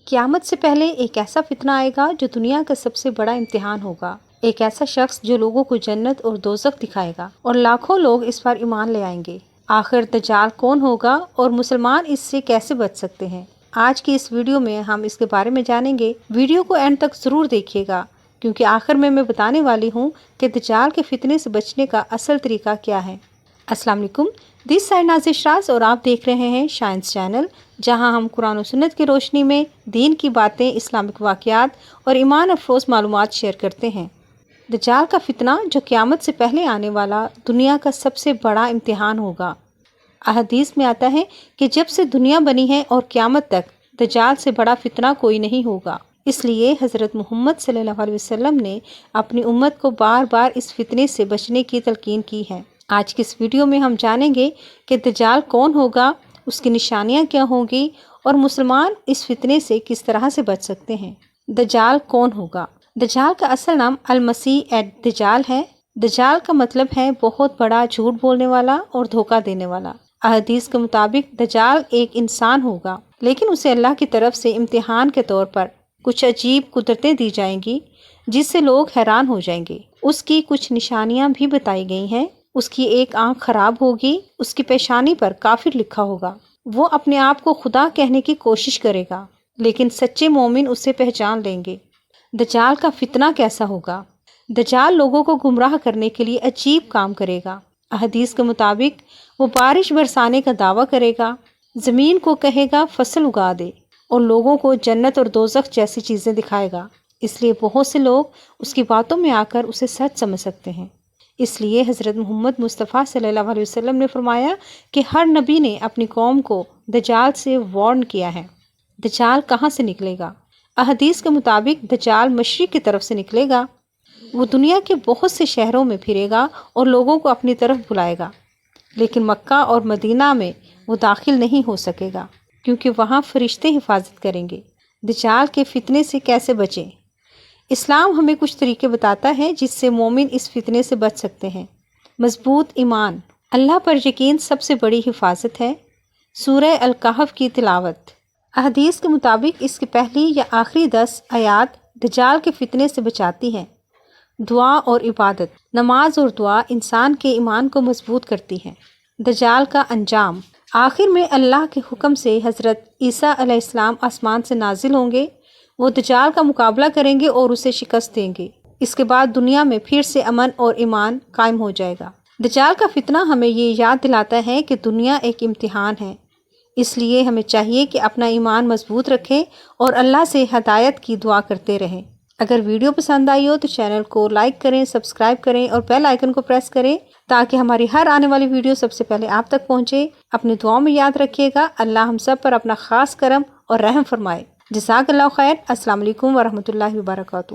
قیامت سے پہلے ایک ایسا فتنہ آئے گا جو دنیا کا سب سے بڑا امتحان ہوگا۔ ایک ایسا شخص جو لوگوں کو جنت اور دوزخ دکھائے گا اور لاکھوں لوگ اس پر ایمان لے آئیں گے۔ آخر دجال کون ہوگا اور مسلمان اس سے کیسے بچ سکتے ہیں؟ آج کی اس ویڈیو میں ہم اس کے بارے میں جانیں گے۔ ویڈیو کو اینڈ تک ضرور دیکھیے گا کیونکہ آخر میں بتانے والی ہوں کہ دجال کے فتنے سے بچنے کا اصل طریقہ کیا ہے۔ السلام علیکم، دس سائڈ نازش شراز اور آپ دیکھ رہے ہیں شائنس چینل، جہاں ہم قرآن و سنت کی روشنی میں دین کی باتیں، اسلامک واقعات اور ایمان افروز معلومات شیئر کرتے ہیں۔ دجال کا فتنہ جو قیامت سے پہلے آنے والا دنیا کا سب سے بڑا امتحان ہوگا۔ احادیث میں آتا ہے کہ جب سے دنیا بنی ہے اور قیامت تک دجال سے بڑا فتنہ کوئی نہیں ہوگا۔ اس لیے حضرت محمد صلی اللہ علیہ وسلم نے اپنی امت کو بار بار اس فتنے سے بچنے کی تلقین کی ہے۔ آج کی اس ویڈیو میں ہم جانیں گے کہ دجال کون ہوگا، اس کی نشانیاں کیا ہوں گی اور مسلمان اس فتنے سے کس طرح سے بچ سکتے ہیں۔ دجال کون ہوگا؟ دجال کا اصل نام المسیح دجال ہے۔ دجال کا مطلب ہے بہت بڑا جھوٹ بولنے والا اور دھوکہ دینے والا۔ احادیث کے مطابق دجال ایک انسان ہوگا، لیکن اسے اللہ کی طرف سے امتحان کے طور پر کچھ عجیب قدرتیں دی جائیں گی جس سے لوگ حیران ہو جائیں گے۔ اس کی کچھ نشانیاں بھی بتائی گئی ہیں۔ اس کی ایک آنکھ خراب ہوگی، اس کی پیشانی پر کافر لکھا ہوگا۔ وہ اپنے آپ کو خدا کہنے کی کوشش کرے گا، لیکن سچے مومن اسے پہچان لیں گے۔ دجال کا فتنہ کیسا ہوگا؟ دجال لوگوں کو گمراہ کرنے کے لیے عجیب کام کرے گا۔ احادیث کے مطابق وہ بارش برسانے کا دعویٰ کرے گا، زمین کو کہے گا فصل اگا دے، اور لوگوں کو جنت اور دوزخ جیسی چیزیں دکھائے گا۔ اس لیے بہت سے لوگ اس کی باتوں میں آ کر اسے سچ سمجھ سکتے ہیں۔ اس لیے حضرت محمد مصطفیٰ صلی اللہ علیہ وسلم نے فرمایا کہ ہر نبی نے اپنی قوم کو دجال سے وارن کیا ہے۔ دجال کہاں سے نکلے گا؟ احادیث کے مطابق دجال مشرق کی طرف سے نکلے گا۔ وہ دنیا کے بہت سے شہروں میں پھرے گا اور لوگوں کو اپنی طرف بلائے گا، لیکن مکہ اور مدینہ میں وہ داخل نہیں ہو سکے گا کیونکہ وہاں فرشتے حفاظت کریں گے۔ دجال کے فتنے سے کیسے بچیں؟ اسلام ہمیں کچھ طریقے بتاتا ہے جس سے مومن اس فتنے سے بچ سکتے ہیں۔ مضبوط ایمان، اللہ پر یقین سب سے بڑی حفاظت ہے۔ سورہ الکہف کی تلاوت۔ احادیث کے مطابق اس کی پہلی یا آخری 10 آیات دجال کے فتنے سے بچاتی ہیں۔ دعا اور عبادت، نماز اور دعا انسان کے ایمان کو مضبوط کرتی ہیں۔ دجال کا انجام، آخر میں اللہ کے حکم سے حضرت عیسیٰ علیہ السلام آسمان سے نازل ہوں گے۔ وہ دجال کا مقابلہ کریں گے اور اسے شکست دیں گے۔ اس کے بعد دنیا میں پھر سے امن اور ایمان قائم ہو جائے گا۔ دجال کا فتنہ ہمیں یہ یاد دلاتا ہے کہ دنیا ایک امتحان ہے، اس لیے ہمیں چاہیے کہ اپنا ایمان مضبوط رکھیں اور اللہ سے ہدایت کی دعا کرتے رہیں۔ اگر ویڈیو پسند آئی ہو تو چینل کو لائک کریں، سبسکرائب کریں اور بیل آئیکن کو پریس کریں تاکہ ہماری ہر آنے والی ویڈیو سب سے پہلے آپ تک پہنچے۔ اپنی دعاؤں میں یاد رکھیے گا، اللہ ہم سب پر اپنا خاص کرم اور رحم فرمائے۔ جزاک اللہ خیر۔ السلام علیکم ورحمۃ اللہ وبرکاتہ۔